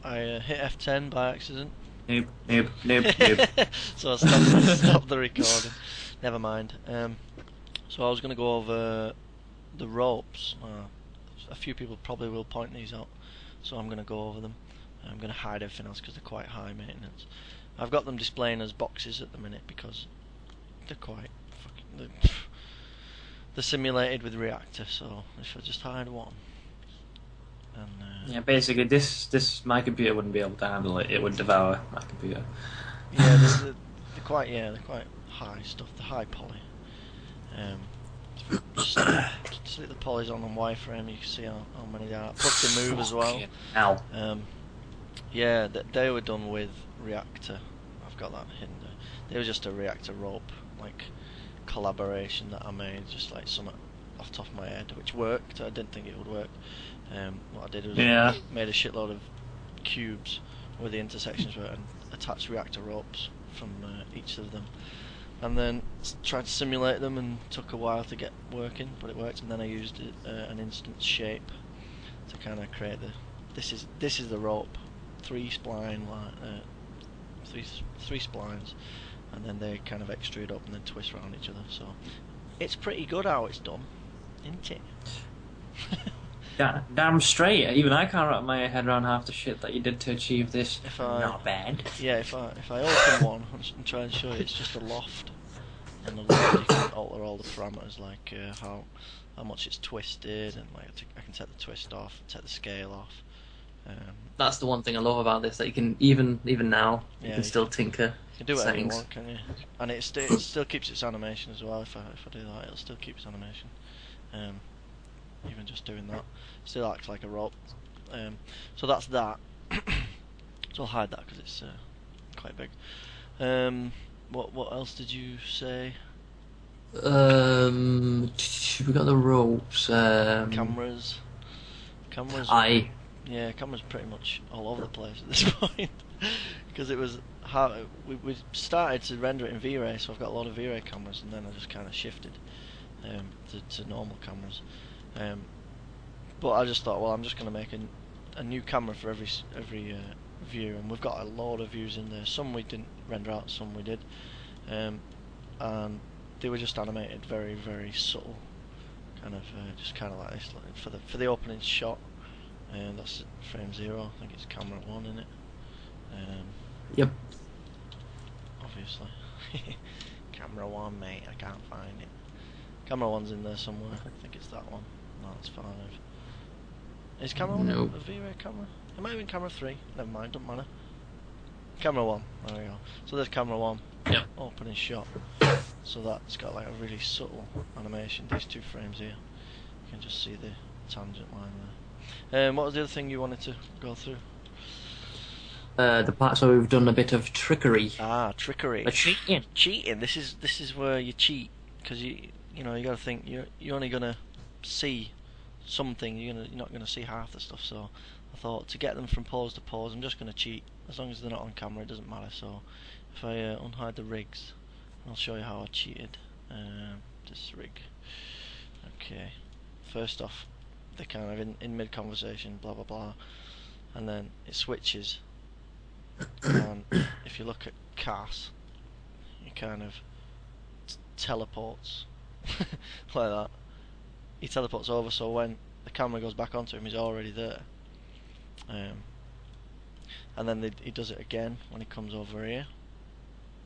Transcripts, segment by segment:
I hit F10 by accident. Noob, noob, noob, noob. So I stopped the recording. Never mind. So I was going to go over the ropes. A few people probably will point these out, so I'm going to go over them. I'm going to hide everything else because they're quite high maintenance. I've got them displaying as boxes at the minute because they're quite fucking... They're simulated with reactor, so if I just hide one. And, Yeah, basically, this my computer wouldn't be able to handle it. It would devour my computer. yeah, they're quite high stuff. They're high poly. Just stick the polys on wireframe, you can see how many there are. Plus they move as well. Ow. Yeah, they were done with reactor. I've got that hidden there. They were just a reactor rope, like collaboration that I made, just like something off the top of my head, which worked. I didn't think it would work. What I did was made a shitload of cubes where the intersections were and attached reactor ropes from each of them, and then tried to simulate them, and took a while to get working, but it worked. And then I used an instance shape to kind of create the. This is the rope, three splines, and then they kind of extrude up and then twist around each other. So it's pretty good how it's done, isn't it? Damn straight. Even I can't wrap my head around half the shit that you did to achieve this. Not bad. Yeah, if I open one and try and show you, it's just a loft. And the loft you can alter all the parameters, like how much it's twisted, and like I can take the twist off, take the scale off. That's the one thing I love about this, that you can even now you can still tinker. You can do whatever you want, can you? And it still keeps its animation as well. If I do that, it'll still keep its animation. Even just doing that, still acts like a rope. So that's that. So I'll hide that because it's quite big. What else did you say? We got the ropes. Cameras. Aye. Yeah, cameras pretty much all over the place at this point because it was hard. We started to render it in V-Ray, so I've got a lot of V-Ray cameras, and then I just kind of shifted to normal cameras. But I just thought, well, I'm just going to make a new camera for every view, and we've got a lot of views in there. Some we didn't render out, some we did, and they were just animated very, very subtle, kind of just kind of like this, like for the opening shot. That's frame 0. I think it's camera 1 in it. Yep. Obviously, camera 1, mate. I can't find it. Camera 1's in there somewhere. I think it's that one. No, it's 5. Is camera 1 a V-Ray camera? It might have been camera 3. Never mind, don't matter. Camera 1. There we go. So there's camera 1. Yep. Opening shot. So that's got like a really subtle animation. These 2 frames here. You can just see the tangent line there. What was the other thing you wanted to go through? The parts where we've done a bit of trickery. Ah, trickery. Cheating. Cheating. This is where you cheat, because you got to think you're only gonna see something. You're not gonna see half the stuff. So I thought, to get them from pose to pose, I'm just gonna cheat. As long as they're not on camera, it doesn't matter. So if I unhide the rigs, I'll show you how I cheated. This rig. Okay. First off, they're kind of in mid conversation, blah blah blah, and then it switches. And if you look at Cass, he kind of teleports like that. He teleports over, so when the camera goes back onto him, he's already there. And then he does it again when he comes over here,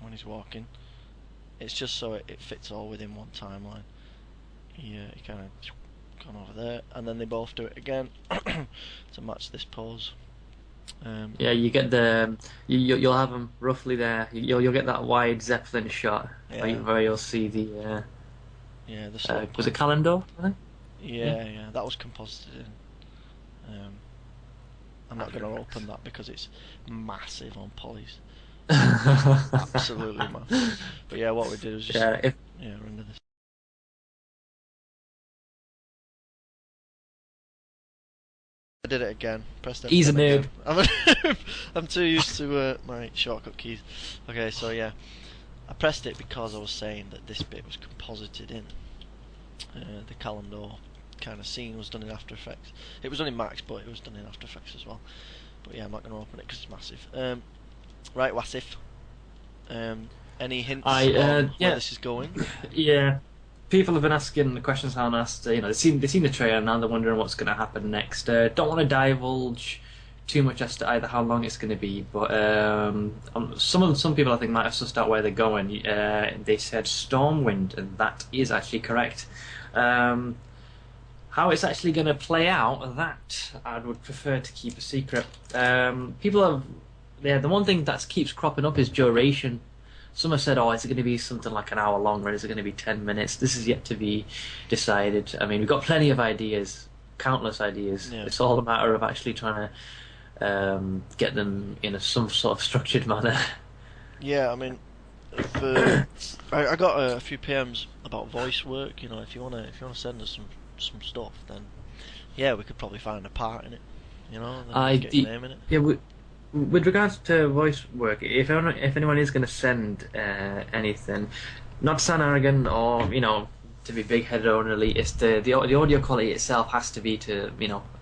when he's walking. It's just so it fits all within one timeline. He kind of gone over there, and then they both do it again to match this pose. Yeah, you get the you'll have them roughly there. You'll get that wide Zeppelin shot where you'll see the the was it Calendar? I think? Yeah, that was composited in. I'm not going to open that because it's massive on polys. Absolutely massive. But yeah, what we did was just render this. I did it again. Pressed He's a F10 noob. I'm a noob. I'm too used to my shortcut keys. Okay, so yeah, I pressed it because I was saying that this bit was composited in. The calendar kind of scene was done in After Effects. It was done in Max, but it was done in After Effects as well. But yeah, I'm not going to open it because it's massive. Right, Wasif. Any hints on where this is going? Yeah. People have been asking the questions I asked. They've seen the trailer and now they're wondering what's going to happen next. Don't want to divulge too much as to either how long it's going to be, but some people I think might have sussed out where they're going. They said Stormwind, and that is actually correct. How it's actually going to play out, that I would prefer to keep a secret. People have, the one thing that keeps cropping up is duration. Some have said, is it going to be something like an hour long, or is it going to be 10 minutes? This is yet to be decided. I mean, we've got plenty of ideas, countless ideas. Yeah. It's all a matter of actually trying to get them in some sort of structured manner. Yeah, I mean, I got a few PMs about voice work. If you wanna send us some stuff, then yeah, we could probably find a part in it. Then get your name in it. Yeah. With regards to voice work, if anyone is going to send anything, not to sound arrogant or to be big-headed or an elitist, the audio quality itself has to be to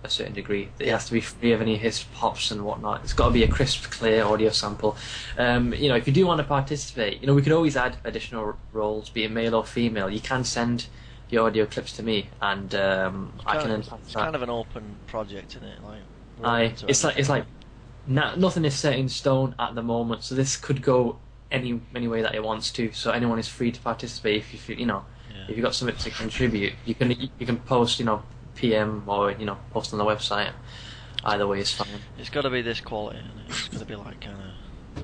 a certain degree. It has to be free of any hiss, pops and whatnot. It's got to be a crisp, clear audio sample. If you do want to participate, we could always add additional roles, be it male or female. You can send the audio clips to me, and I can. It's kind of an open project, isn't it? It's like. Nothing is set in stone at the moment, so this could go any way that it wants to. So anyone is free to participate. If you've got something to contribute, you can post PM or post on the website. Either way is fine. It's got to be this quality, and it's got to be like kind of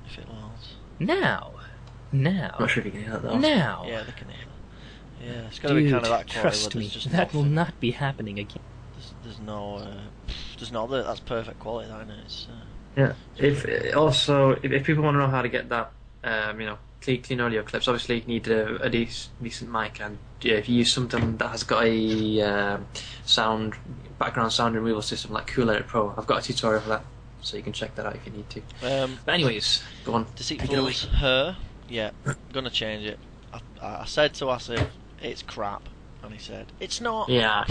if it allows. Now. I'm not sure if you can hear that though. Now. Yeah, they can hear that. Yeah, it's got to be kind of that quality. Trust me, that will not be happening again. There's no. That's perfect quality, that, isn't it? It's, yeah. If people want to know how to get that, clean audio clips, obviously you need a decent mic, and if you use something that has got a background sound removal system like Cool Edit Pro, I've got a tutorial for that, so you can check that out if you need to. But anyways, go on. Deceitful's her. Yeah, I'm gonna change it. I said to Asif, it's crap, and he said it's not. Yeah.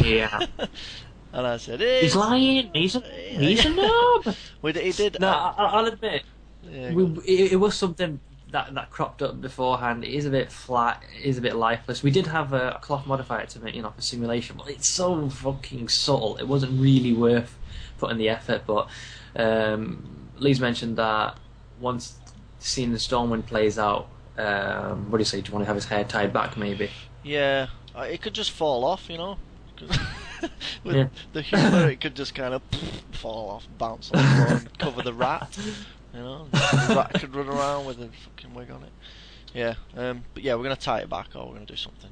And I said, he's lying. He's a noob. He did. No, I'll admit, it was something that cropped up beforehand. It is a bit flat. It is a bit lifeless. We did have a cloth modifier to make, for simulation, but it's so fucking subtle. It wasn't really worth putting the effort. But Lee's mentioned that once seeing the Stormwind plays out, what do you say? Do you want to have his hair tied back, maybe? Yeah, it could just fall off, With the humour, it could just kind of fall off, bounce on the floor, and cover the rat. The rat could run around with a fucking wig on it. Yeah, but yeah, we're gonna tie it back, or we're gonna do something,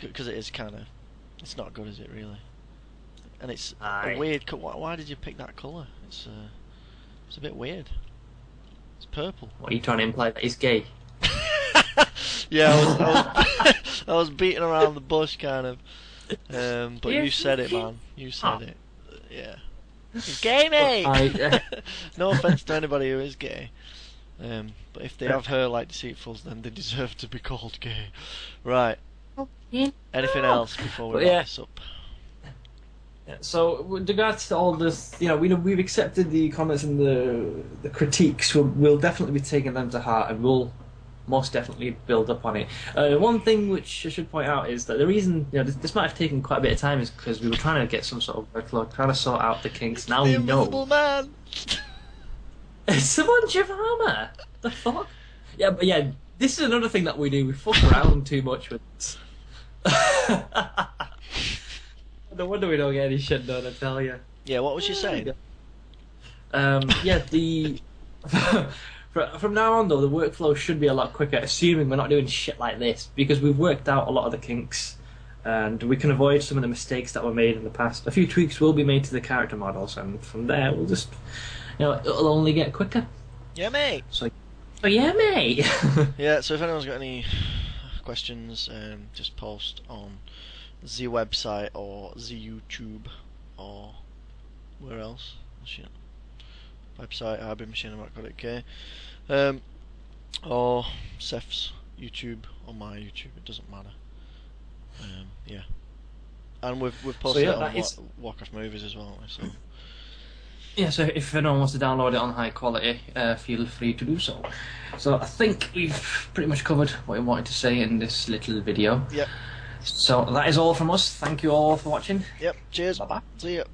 because it is kind of, it's not good, is it really? And it's a weird cut. Why did you pick that colour? It's a bit weird. It's purple. What are you trying to imply, that he's gay? Yeah, I was beating around the bush, kind of. But you said it, man. You said it. Yeah. He's gay, mate! No offence to anybody who is gay. But if they have hair like Deceitfuls, then they deserve to be called gay. Right. Anything else before we wrap this up? Yeah, so with regards to all this, we've accepted the comments and the critiques. We'll definitely be taking them to heart, and we'll most definitely build up on it. One thing which I should point out is that the reason this might have taken quite a bit of time is because we were trying to get some sort of workflow, trying to sort out the kinks. Now we know. Invisible Man. It's a bunch of armor. The fuck? Yeah, but yeah, this is another thing that we do. We fuck around too much with this. No wonder we don't get any shit done, I tell you. Yeah, what was you saying? From now on, though, the workflow should be a lot quicker, assuming we're not doing shit like this, because we've worked out a lot of the kinks, and we can avoid some of the mistakes that were made in the past. A few tweaks will be made to the character models, and from there, we'll just, it'll only get quicker. Yeah, mate. So yeah, mate. Yeah, so if anyone's got any questions, just post on the website or the YouTube or where else? Shit. Website hybridmachine.co.uk, or Seth's YouTube or my YouTube. It doesn't matter. And we've posted it on Warcraft Movies as well. So Yeah, so if anyone wants to download it on high quality, feel free to do so. So I think we've pretty much covered what we wanted to say in this little video. Yep. So that is all from us. Thank you all for watching. Yep. Cheers. Bye-bye. See ya.